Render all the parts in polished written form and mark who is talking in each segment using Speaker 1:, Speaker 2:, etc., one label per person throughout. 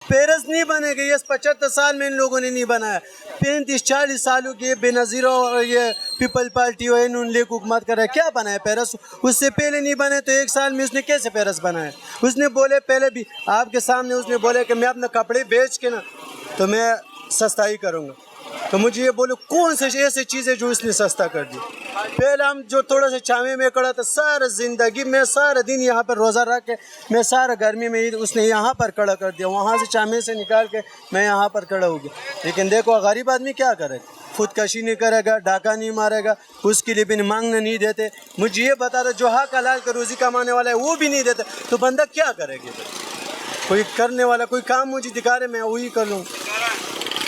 Speaker 1: Paris نہیں بنے گا. یہ 75 سال میں ان لوگوں نے نہیں بنایا. 35-40 سالوں کی بےنظیر اور یہ پیپل پارٹی اور انہوں نے حکومت کر رہا ہے. کیا بنا ہے پیرس؟ اس سے پہلے نہیں بنے تو 1 سال میں اس نے کیسے پیرس بنایا؟ اس نے بولے پہلے بھی آپ کے سامنے اس نے بولے کہ میں اپنا کپڑے بیچ کے نا تو میں سستائی کروں گا. تو مجھے یہ بولو کون سے ایسے چیزیں جو اس نے سستا کر دی؟ پہلے ہم جو تھوڑا سا چھاوے میں کھڑا تھا سارا زندگی میں سارا دن یہاں پر روزہ رکھ کے میں سارا گرمی میں اس نے یہاں پر کھڑا کر دیا. وہاں سے چھاوے سے نکال کے میں یہاں پر کھڑا ہو گیا. لیکن دیکھو غریب آدمی کیا کرے گا؟ خودکشی نہیں کرے گا, ڈاکہ نہیں مارے گا, اس کے لیے بھی مانگنے نہیں دیتے. مجھے یہ بتا رہا جو حق حلال کا روزی کمانے والا ہے وہ بھی نہیں دیتے تو بندہ کیا کرے گا؟ کوئی کرنے والا کوئی کام مجھے دکھا رہے میں وہی کر لوں.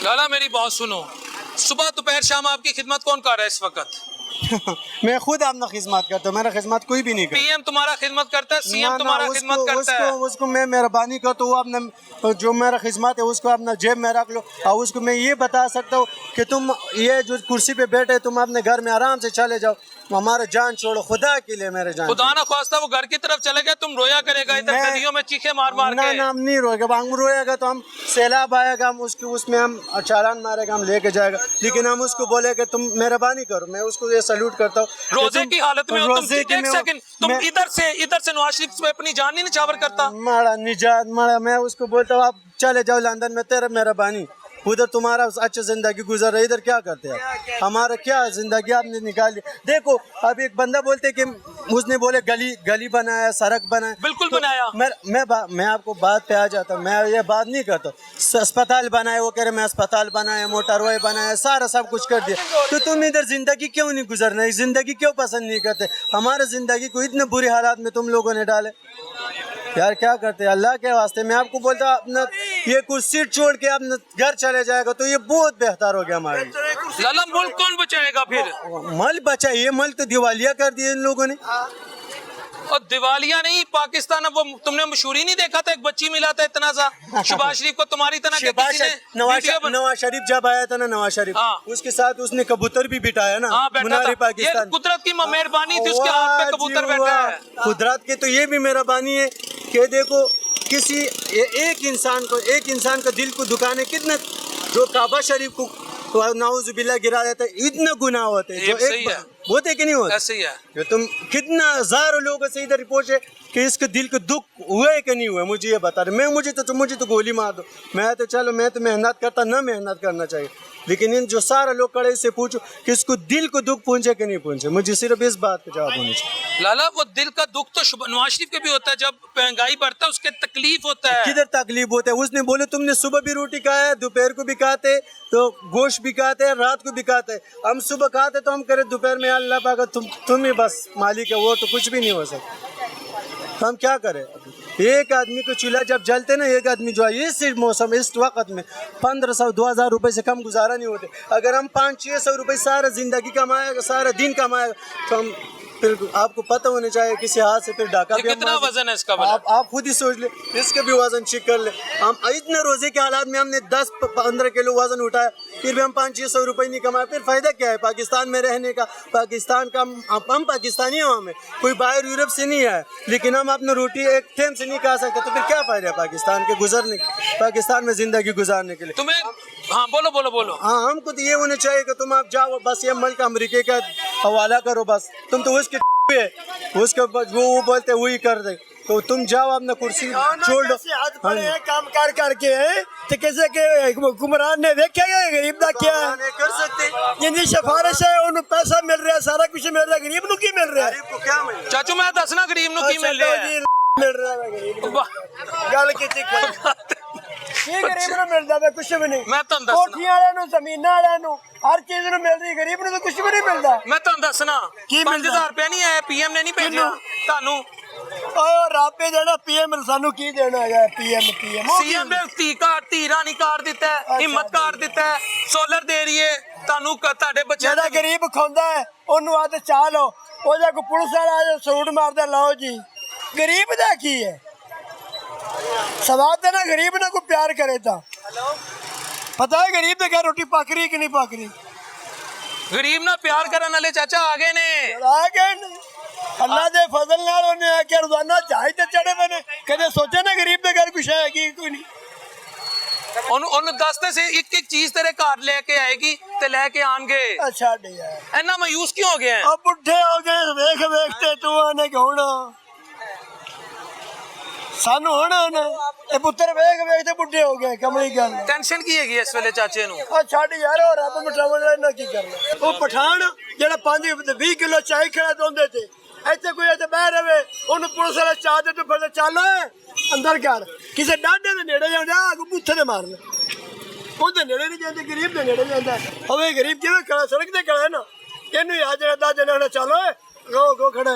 Speaker 2: لالا میری بات سنو, صبح دوپہر شام آپ کی خدمت کون کر رہا ہے اس وقت؟
Speaker 1: میں خود اپنا خدمت کرتا ہوں, میرا خدمت کوئی بھی نہیں کرتا.
Speaker 2: پی ایم تمہارا خدمت کرتا ہے, سی ایم تمہارا خدمت کرتا ہے.
Speaker 1: اس کو میں مہربانی کرتا ہوں, اپنا جو میرا خدمت ہے اس کو اپنا جیب میں رکھ لو. اور اس کو میں یہ بتا سکتا ہوں کہ تم یہ جو کرسی پہ بیٹھے تم اپنے گھر میں آرام سے چلے جاؤ, ہمارا جان چھوڑو خدا کے لیے. میرے جان
Speaker 2: خدا نہ خواستہ وہ گھر کی طرف چلے گئے تم رویا کرے گا ادھر گلیوں میں چیخے مار مار کے.
Speaker 1: نہ ہم نہیں روئے گا. ہم روئے گا تو ہم سیلاب آئے گا, ہم اس میں ہم چالان مارے گا, ہم لے کے جائے گا. لیکن ہم اس کو بولے کہ تم مہربانی کرو. میں اس کو یہ سلوٹ کرتا ہوں.
Speaker 2: روزے کی حالت میں ایک سیکنڈ تم ادھر سے نواز شریف پہ اپنی جان نہیں نچھاور کرتا.
Speaker 1: ماڑا نجات ماڑا میں اس کو بولتا ہوں آپ چلے جاؤ لندن میں, تیرا مہربانی. ادھر تمہارا اچھا زندگی گزر رہا ہے, ادھر کیا کرتے ہیں آپ؟ ہمارا کیا زندگی آپ نے نکال لی. دیکھو اب ایک بندہ بولتے کہ اس نے بولے گلی بنایا, سڑک بنایا.
Speaker 2: بالکل بنایا.
Speaker 1: میں آپ کو بات پہ آ جاتا ہوں. میں یہ بات نہیں کرتا. اسپتال بنایا, وہ کہہ رہے میں اسپتال بنایا, موٹر وے بنایا, سارا سب کچھ کر دیا. تو تم ادھر زندگی کیوں نہیں گزرنا, زندگی کیوں پسند نہیں کرتے؟ ہمارے زندگی کو اتنے برے حالات میں تم لوگوں نے ڈالے یار. کیا کرتے ہیں اللہ کے واسطے؟ میں آپ کو بولتا ہوں اپنا یہ کرسی چھوڑ کے اپنا گھر چلے جائے گا تو یہ بہت بہتر ہو گیا ہمارے لیے.
Speaker 2: لالا ملک کون بچائے گا پھر؟
Speaker 1: ملک بچا, یہ ملک تو دیوالیہ کر دیے ان لوگوں نے.
Speaker 2: اور دیوالیہ نہیں پاکستان. اب وہ تم نے مشہوری نہیں دیکھا تھا, ایک بچی ملا تھا اتنا سا شہباز شریف کو تمہاری طرح.
Speaker 1: نواز شریف جب آیا تھا نا, نواز شریف اس کے ساتھ اس نے کبوتر بھی بٹایا نا, مناری پاکستان.
Speaker 2: قدرت کی مہربانی تھی, اس کے ہاتھ پہ کبوتر بیٹھا ہے.
Speaker 1: قدرت کی تو یہ بھی مہربانی ہے کہ دیکھو کسی ایک انسان کا دل کو دکانے کتنا, جو کعبہ شریف کو نعوذ باللہ گرا دیتا ہے, اتنا گناہ ہوتے ہیں. جو ایک ہوتے کہ نہیں ہوتے؟
Speaker 2: ایسے ہی ہے.
Speaker 1: جو تم کتنا ہزاروں لوگوں سے ادھر پہنچے کہ اس کے دل کو دکھ ہوئے کہ نہیں ہوئے, مجھے یہ بتا رہے. مجھے تو گولی مار دو, میں تو محنت کرتا, نہ محنت کرنا چاہیے. لیکن ان جو سارے لوگ کڑے سے پوچھو کہ اس کو دل کو دکھ پہنچے کہ نہیں پہنچے, مجھے صرف اس بات پہ جواب ہونا چاہیے.
Speaker 2: لالا وہ دل کا دکھ تو نواز شریف کے بھی ہوتا ہے, جب مہنگائی بڑھتا ہے اس کے تکلیف ہوتا ہے.
Speaker 1: کدھر تکلیف ہوتا ہے؟ اس نے بولے تم نے صبح بھی روٹی کھایا, دوپہر کو بھی کھاتے, تو گوشت بھی کھاتے, رات کو بھی کھاتے. ہم صبح کھاتے تو ہم کرے دوپہر میں اللہ پاک تم ہی بس مالک ہے, وہ تو کچھ بھی نہیں ہو سکتا. ہم کیا کریں؟ ایک آدمی کو چولہا جب جلتے نا, ایک آدمی جو ہے اس موسم اس وقت میں 1500-2000 روپے سے کم گزارا نہیں ہوتے. اگر ہم 500-600 روپے سارا زندگی کمائے گا, سارا دن کمائے گا, تو ہم پھر آپ کو پتہ ہونا چاہیے کسی ہاتھ سے پھر ڈاکہ بھی.
Speaker 2: کتنا وزن ہے اس کا؟
Speaker 1: آپ خود ہی سوچ لیں, اس کے بھی وزن چیک کر لیں. ہم اتنے روزے کے حالات میں ہم نے 10-15 کلو وزن اٹھایا, پھر بھی ہم 500-600 روپے نہیں کمائے. پھر فائدہ کیا ہے پاکستان میں رہنے کا؟ پاکستان کا ہم پاکستانی ہوں, ہمیں کوئی باہر یورپ سے نہیں ہے, لیکن ہم اپنے روٹی ایک ٹائم سے نہیں کھا سکتے. تو پھر کیا فائدہ ہے پاکستان کے گزرنے, پاکستان میں زندگی گزارنے کے لیے؟
Speaker 2: تمہیں ہاں بولو.
Speaker 1: ہاں ہم کو تو یہ ہونا چاہیے کہ تم آپ جاؤ بس یہ ملک امریکہ کا حوالہ کرو, بس تم تو اس کے اس کا وہ بولتے وہی کر دے, تو تم جاؤ اپنا کرسی چھوڑ دو.
Speaker 3: کام کر کے تو کیسے کہ حکمران نے دیکھا گیا غریب دا کیا
Speaker 1: کر سکتے,
Speaker 3: جن سفارش ہے انہوں پیسہ مل رہا ہے, سارا کچھ مل رہا ہے, غریب نو کی مل رہا ہے؟
Speaker 2: چاچو میں دسنا غریب نو کی مل رہا ہے.
Speaker 3: مل رہا ہے گل کی غریب نو ملتا ہے کچھ بھی نہیں.
Speaker 2: میں تم
Speaker 3: کوٹھیاں والے نو, زمین والے نو, ہر چیز نو مل رہی, غریب نو تو کچھ بھی نہیں ملتا.
Speaker 2: میں تم دسنا 5000 روپے نہیں آیا, پی ایم نے نہیں بھیجا تانوں.
Speaker 3: رب پہ دینا, پی ایم سانو کی دینا ہے؟ پی ایم
Speaker 2: سی ایم نے تی رانی کارڈ دیتا ہے, ہمت کارڈ دیتا ہے, سولر دے رہی ہے تانوں. تہاڈے بچے
Speaker 3: جڑا غریب کھوندا ہے اونوں آ تے چاہ لو, او جا کو پولیس والا آ سوٹ ماردا لاؤ جی. غریب دا کی ہے سواد دینا, غریب نہ کوئی پیار کرے تا پتہ ہے غریب دے گھر روٹی پک رہی کہ نہیں پک رہی؟
Speaker 2: غریب نہ پیار کرن والے چاچا آ گئے نے.
Speaker 3: اللہ دے فضل نال انہیں آ کے روزانہ چاہی تے چڑھے ہوئے نے. کدے سوچے نا غریب دے گھر کچھ ہے کہ کوئی نہیں؟
Speaker 2: ਉਹਨੂੰ ਦੱਸਦੇ ਸੀ ਇੱਕ ਇੱਕ ਚੀਜ਼ ਤੇਰੇ ਘਰ ਲੈ ਕੇ ਆਏਗੀ ਤੇ ਲੈ ਕੇ ਆਣਗੇ।
Speaker 3: ਅੱਛਾ ਡੇ ਯਾਰ
Speaker 2: ਇੰਨਾ ਮਾਯੂਸ ਕਿਉਂ ਹੋ ਗਿਆ ਹੈ?
Speaker 3: ਆ ਬੁੱਢੇ ਹੋ ਗਏ ਵੇਖ ਵੇਖ ਤੇ ਤੂੰ ਆਨੇ ਕੌਣਾ ਸਾਨੂੰ ਹੁਣ ਇਹ ਪੁੱਤਰ ਵੇਖ ਵੇਖ ਤੇ ਬੁੱਢੇ ਹੋ ਗਏ ਕਮਲੀ ਗੱਲ
Speaker 2: ਟੈਨਸ਼ਨ ਕੀ ਹੈਗੀ ਇਸ ਵੇਲੇ ਚਾਚੇ ਨੂੰ?
Speaker 3: ਆ ਛੱਡ ਯਾਰ ਉਹ ਰੱਬ ਮਟਾਵਣ ਵਾਲਾ ਇਹਨਾਂ ਕੀ ਕਰਨਾ। ਉਹ ਪਠਾਨ ਜਿਹੜਾ 5-20 ਕਿਲੋ ਚਾਈ ਖੜਾ ਦੋਂਦੇ ਤੇ ਇੱਥੇ ਕੋਈ ਇੱਥੇ ਬਹਿ ਰਵੇ ਉਹਨੂੰ ਪੁਲਿਸ ਵਾਲੇ ਚਾਹ ਦੇ ਤੇ ਫਿਰ ਚੱਲ ਅੰਦਰ ਕਰ ਕਿਸੇ ਡਾਢੇ ਦੇ ਨੇੜੇ ਜਾਂਦਾ ਆ ਬੁੱਥੇ ਦੇ ਮਾਰਨ ਉਹਦੇ ਨੇੜੇ ਨਹੀਂ ਜਾਂਦੇ ਗਰੀਬ ਦੇ ਨੇੜੇ ਜਾਂਦਾ ਹੋਵੇ ਗਰੀਬ ਕਿਵੇਂ ਖੜਾ ਸੜਕ ਤੇ ਖੜਾ ਨਾ ਇਹਨੂੰ ਆ ਜਿਹੜਾ ਦਾ ਜਣਾ ਚੱਲ ਓਏ ਗੋ ਖੜਾ